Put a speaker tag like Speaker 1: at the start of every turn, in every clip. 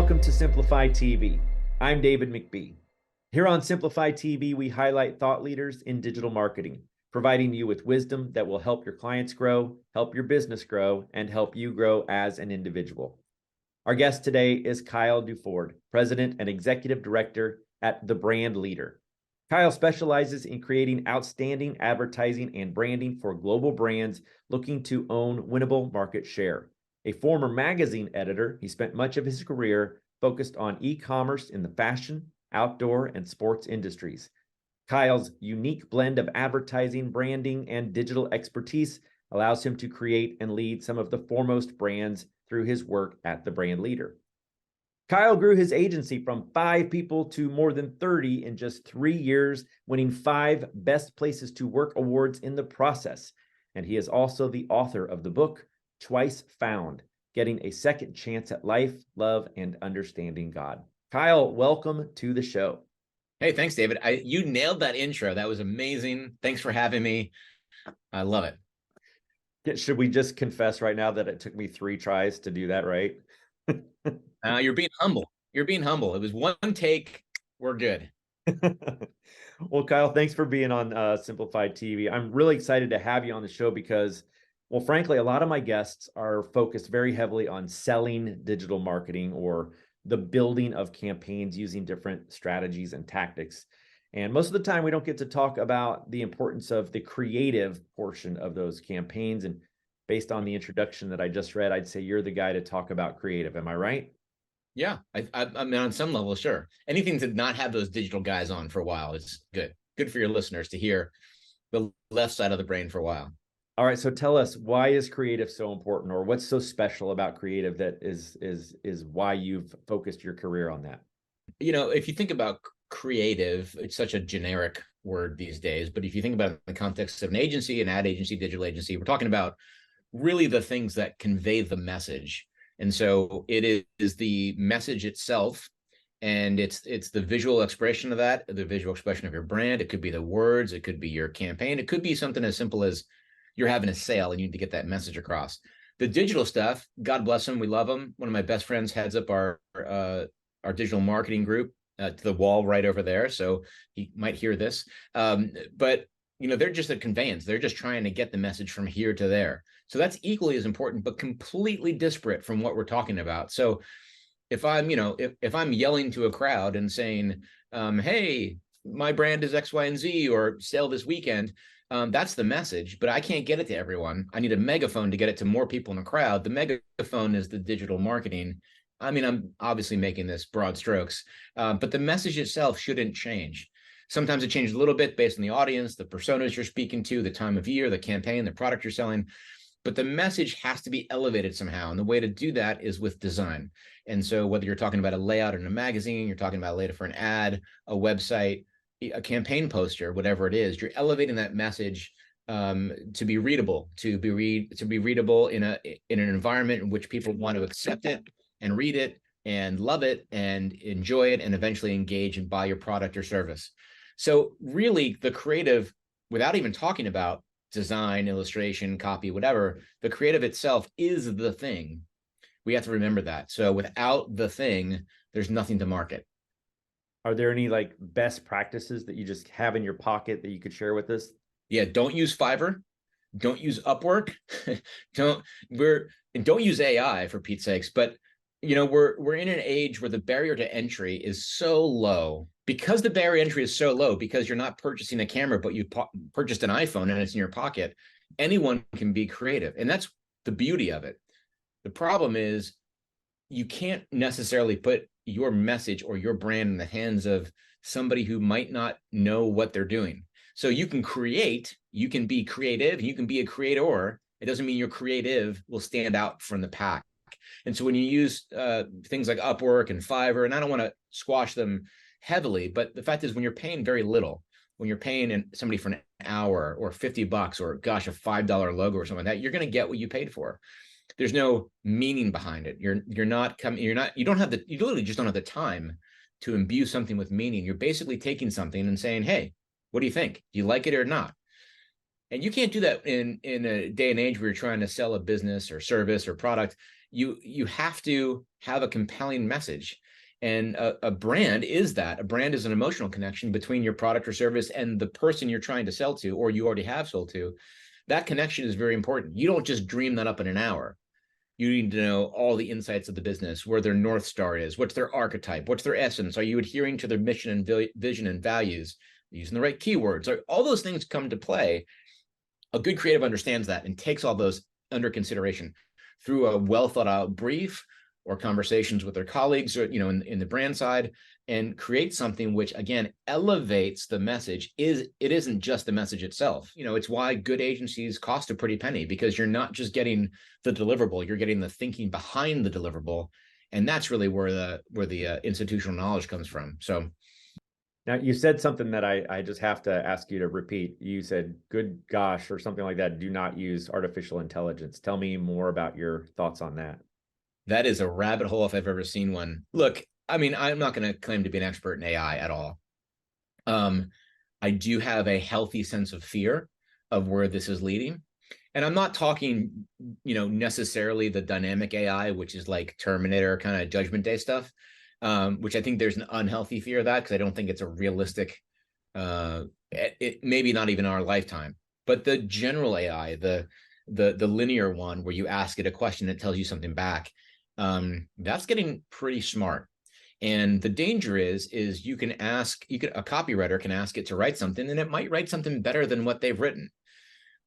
Speaker 1: welcome to Simplify TV. I'm David McBee. Here on Simplify TV, we highlight thought leaders in digital marketing, providing you with wisdom that will help your clients grow, help your business grow, and help you grow as an individual. Our guest today is Kyle Duford, President and Executive Director at The Brand Leader. Kyle specializes in creating outstanding advertising and branding for global brands looking to own winnable market share. A former magazine editor, he spent much of his career focused on e-commerce in the fashion, outdoor, and sports industries. Kyle's unique blend of advertising, branding, and digital expertise allows him to create and lead some of the foremost brands through his work at The Brand Leader. Kyle grew his agency from 5 people to more than 30 in just 3 years, winning 5 Best Places to Work awards in the process. And he is also the author of the book, Twice Found, Getting a Second Chance at Life, Love, and Understanding God. Kyle, welcome to the show.
Speaker 2: Hey, thanks, David. You nailed that intro. That was amazing. Thanks for having me. I love it.
Speaker 1: Should we just confess right now that it took me 3 tries to do that, right?
Speaker 2: You're being humble. You're being humble. It was one take. We're good.
Speaker 1: Well, Kyle, thanks for being on Simplified TV. I'm really excited to have you on the show because, well, frankly, a lot of my guests are focused very heavily on selling digital marketing or the building of campaigns using different strategies and tactics. And most of the time, we don't get to talk about the importance of the creative portion of those campaigns. And based on the introduction that I just read, I'd say you're the guy to talk about creative. Am I right?
Speaker 2: Yeah, I mean, on some level, sure. Anything to not have those digital guys on for a while is good. Good for your listeners to hear the left side of the brain for a while.
Speaker 1: All right, so tell us, why is creative so important, or what's so special about creative that is why you've focused your career on that?
Speaker 2: You know, if you think about creative, it's such a generic word these days, but if you think about it in the context of an agency, an ad agency, digital agency, we're talking about really the things that convey the message. And so it is the message itself, and it's the visual expression of that, the visual expression of your brand. It could be the words, it could be your campaign, it could be something as simple as you're having a sale and you need to get that message across. The digital stuff, God bless them, we love them. One of my best friends heads up our digital marketing group to the wall right over there, so he might hear this. But you know, they're just a conveyance. They're just trying to get the message from here to there. So that's equally as important, but completely disparate from what we're talking about. So if I'm, you know, if I'm yelling to a crowd and saying, hey, my brand is X, Y, and Z, or sell this weekend, that's the message, but I can't get it to everyone. I need a megaphone to get it to more people in the crowd. The megaphone is the digital marketing. I mean, I'm obviously making this broad strokes, but the message itself shouldn't change. Sometimes it changes a little bit based on the audience, the personas you're speaking to, the time of year, the campaign, the product you're selling, but the message has to be elevated somehow. And the way to do that is with design. And so whether you're talking about a layout in a magazine, you're talking about a layout for an ad, a website, a campaign poster, whatever it is, you're elevating that message to be readable, to be readable in an environment in which people want to accept it and read it and love it and enjoy it and eventually engage and buy your product or service. So really the creative, without even talking about design, illustration, copy, whatever, the creative itself is the thing. We have to remember that. So without the thing, there's nothing to market.
Speaker 1: Are there any like best practices that you just have in your pocket that you could share with us?
Speaker 2: Yeah, don't use Fiverr. Don't use Upwork. don't use AI for Pete's sakes. But you know, we're in an age where the barrier to entry is so low. Because the barrier to entry is so low, because you're not purchasing a camera, but you purchased an iPhone and it's in your pocket, anyone can be creative. And that's the beauty of it. The problem is you can't necessarily put your message or your brand in the hands of somebody who might not know what they're doing. So you can create, you can be creative, you can be a creator. It doesn't mean your creative will stand out from the pack. And so when you use things like Upwork and Fiverr, and I don't want to squash them heavily, but the fact is when you're paying very little, when you're paying somebody for an hour or $50 or gosh, a $5 logo or something like that, you're going to get what you paid for. There's no meaning behind it. You literally just don't have the time to imbue something with meaning. You're basically taking something and saying, hey, what do you think? Do you like it or not? And you can't do that in a day and age where you're trying to sell a business or service or product. you have to have a compelling message. And a brand is that. A brand is an emotional connection between your product or service and the person you're trying to sell to, or you already have sold to. That connection is very important. You don't just dream that up in an hour. You need to know all the insights of the business, where their North Star is, what's their archetype, what's their essence, are you adhering to their mission and vision and values, using the right keywords, all those things come to play. A good creative understands that and takes all those under consideration through a well thought out brief or conversations with their colleagues, or in the brand side, and create something which again elevates the message. It isn't just the message itself. It's why good agencies cost a pretty penny, because you're not just getting the deliverable, you're getting the thinking behind the deliverable, and that's really where the institutional knowledge comes from. So
Speaker 1: now, you said something that I just have to ask you to repeat. You said, good gosh, or something like that, do not use artificial intelligence. Tell me more about your thoughts on that.
Speaker 2: That is a rabbit hole if I've ever seen one. Look, I mean, I'm not going to claim to be an expert in AI at all. I do have a healthy sense of fear of where this is leading. And I'm not talking, necessarily the dynamic AI, which is like Terminator kind of Judgment Day stuff, which I think there's an unhealthy fear of that, because I don't think it's a realistic, it maybe not even our lifetime. But the general AI, the linear one where you ask it a question, it tells you something back. That's getting pretty smart. And the danger is a copywriter can ask it to write something, and it might write something better than what they've written.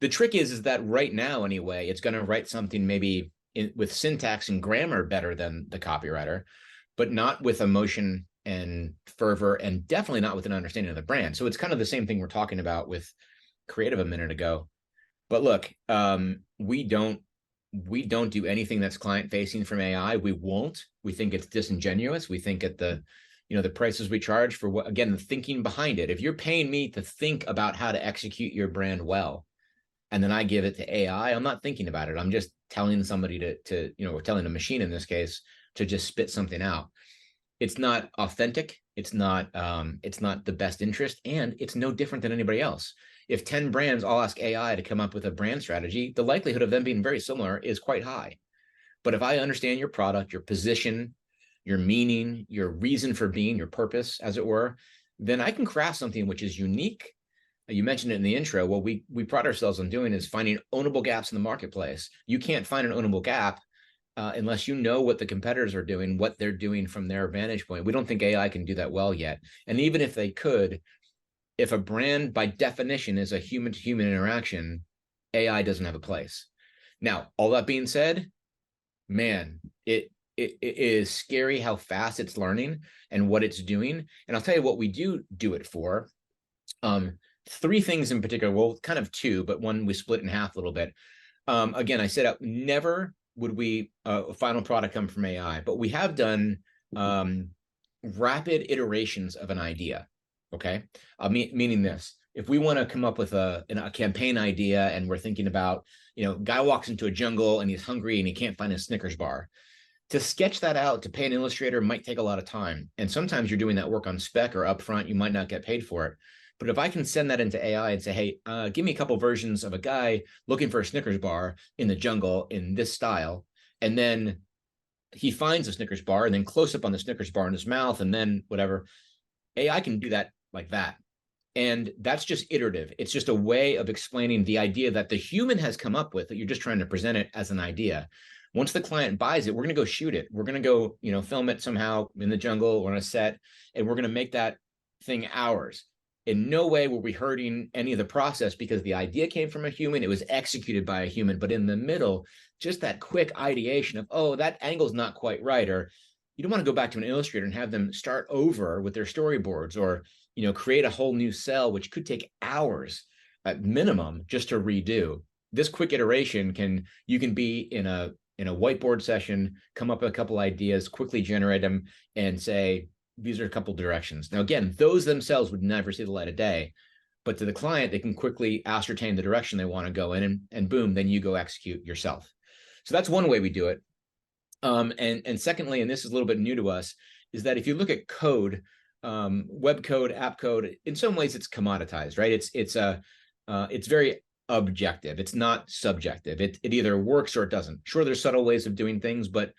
Speaker 2: The trick is that right now, anyway, it's going to write something maybe with syntax and grammar better than the copywriter, but not with emotion and fervor, and definitely not with an understanding of the brand. So it's kind of the same thing we're talking about with creative a minute ago. But look, we don't do anything that's client facing from AI. We won't. We think it's disingenuous. We think at the prices we charge for what, again, the thinking behind it. If you're paying me to think about how to execute your brand well, and then I give it to AI, I'm not thinking about it. I'm just telling somebody or telling a machine in this case to just spit something out. It's not authentic. It's not the best interest, and it's no different than anybody else. If 10 brands all ask AI to come up with a brand strategy, the likelihood of them being very similar is quite high. But if I understand your product, your position, your meaning, your reason for being, your purpose, as it were, then I can craft something which is unique. You mentioned it in the intro. What we pride ourselves on doing is finding ownable gaps in the marketplace. You can't find an ownable gap unless you know what the competitors are doing, what they're doing from their vantage point. We don't think AI can do that well yet. And even if they could, if a brand by definition is a human-to-human interaction, AI doesn't have a place. Now, all that being said, man, it is scary how fast it's learning and what it's doing. And I'll tell you what we do it for. Three things in particular, well, kind of two, but one we split in half a little bit. Again, I said never would we a final product come from AI, but we have done rapid iterations of an idea. Okay, meaning this: if we want to come up with a campaign idea, and we're thinking about, guy walks into a jungle and he's hungry and he can't find a Snickers bar. To sketch that out, to pay an illustrator might take a lot of time, and sometimes you're doing that work on spec or upfront. You might not get paid for it. But if I can send that into AI and say, hey, give me a couple versions of a guy looking for a Snickers bar in the jungle in this style, and then he finds a Snickers bar, and then close up on the Snickers bar in his mouth, and then whatever, AI can do that like that. And that's just iterative. It's just a way of explaining the idea that the human has come up with, that you're just trying to present it as an idea. Once the client buys it, we're going to go shoot it. We're going to go, film it somehow in the jungle or on a set, and we're going to make that thing ours. In no way were we hurting any of the process, because the idea came from a human. It was executed by a human. But in the middle, just that quick ideation of, oh, that angle's not quite right, or you don't want to go back to an illustrator and have them start over with their storyboards, or create a whole new cell, which could take hours at minimum just to redo. This quick iteration you can be in a whiteboard session, come up with a couple ideas, quickly generate them, and say, these are a couple directions. Now, again, those themselves would never see the light of day, but to the client, they can quickly ascertain the direction they want to go in, and boom, then you go execute yourself. So that's one way we do it. And secondly, and this is a little bit new to us, is that if you look at code, web code, app code, in some ways it's commoditized, right? It's very objective. It's not subjective. It either works or it doesn't. Sure, there's subtle ways of doing things, but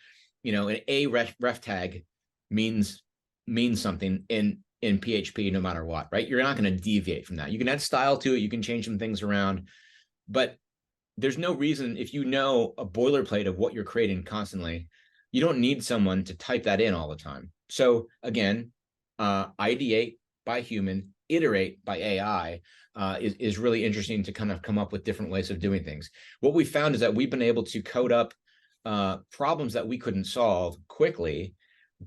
Speaker 2: an a ref tag means something in PHP no matter what, right? You're not going to deviate from that. You can add style to it, you can change some things around, but there's no reason, if you know a boilerplate of what you're creating constantly, you don't need someone to type that in all the time. So again, ideate by human, iterate by AI is really interesting to kind of come up with different ways of doing things. What we found is that we've been able to code up problems that we couldn't solve quickly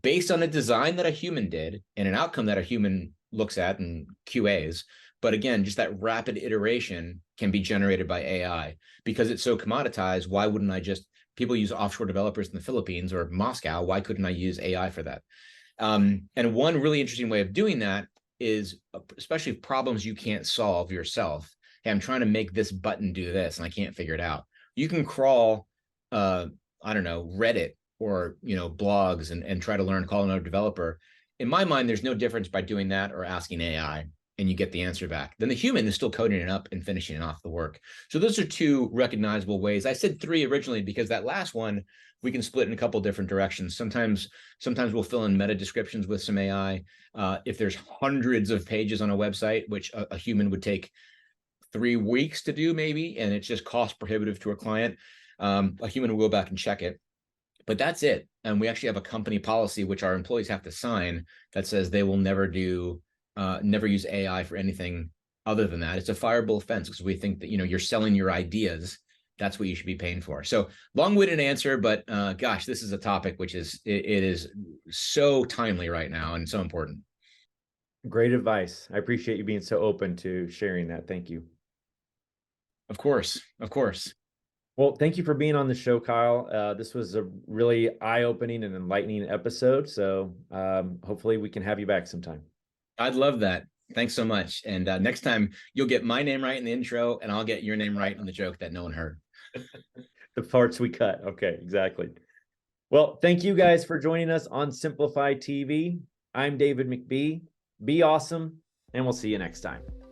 Speaker 2: based on a design that a human did and an outcome that a human looks at and QAs. But again, just that rapid iteration can be generated by AI because it's so commoditized. Why wouldn't I just, people use offshore developers in the Philippines or Moscow. Why couldn't I use AI for that? And one really interesting way of doing that is, especially problems you can't solve yourself. Hey, I'm trying to make this button do this and I can't figure it out. You can crawl, I don't know, Reddit or blogs and try to learn, call another developer. In my mind, there's no difference by doing that or asking AI, and you get the answer back. Then the human is still coding it up and finishing off the work. So those are two recognizable ways. I said three originally because that last one we can split in a couple different directions. Sometimes we'll fill in meta descriptions with some AI. If there's hundreds of pages on a website, which a human would take 3 weeks to do maybe, and it's just cost prohibitive to a client, a human will go back and check it. But that's it. And we actually have a company policy, which our employees have to sign, that says they will never use AI for anything other than that. It's a fireable offense because we think that, you're selling your ideas. That's what you should be paying for. So long-winded answer, but gosh, this is a topic which is, it is so timely right now and so important.
Speaker 1: Great advice. I appreciate you being so open to sharing that. Thank you.
Speaker 2: Of course. Of course.
Speaker 1: Well, thank you for being on the show, Kyle. This was a really eye-opening and enlightening episode. So hopefully we can have you back sometime.
Speaker 2: I'd love that. Thanks so much. And next time you'll get my name right in the intro and I'll get your name right on the joke that no one heard.
Speaker 1: The parts we cut. Okay, exactly. Well, thank you guys for joining us on Simplify TV. I'm David McBee. Be awesome, and we'll see you next time.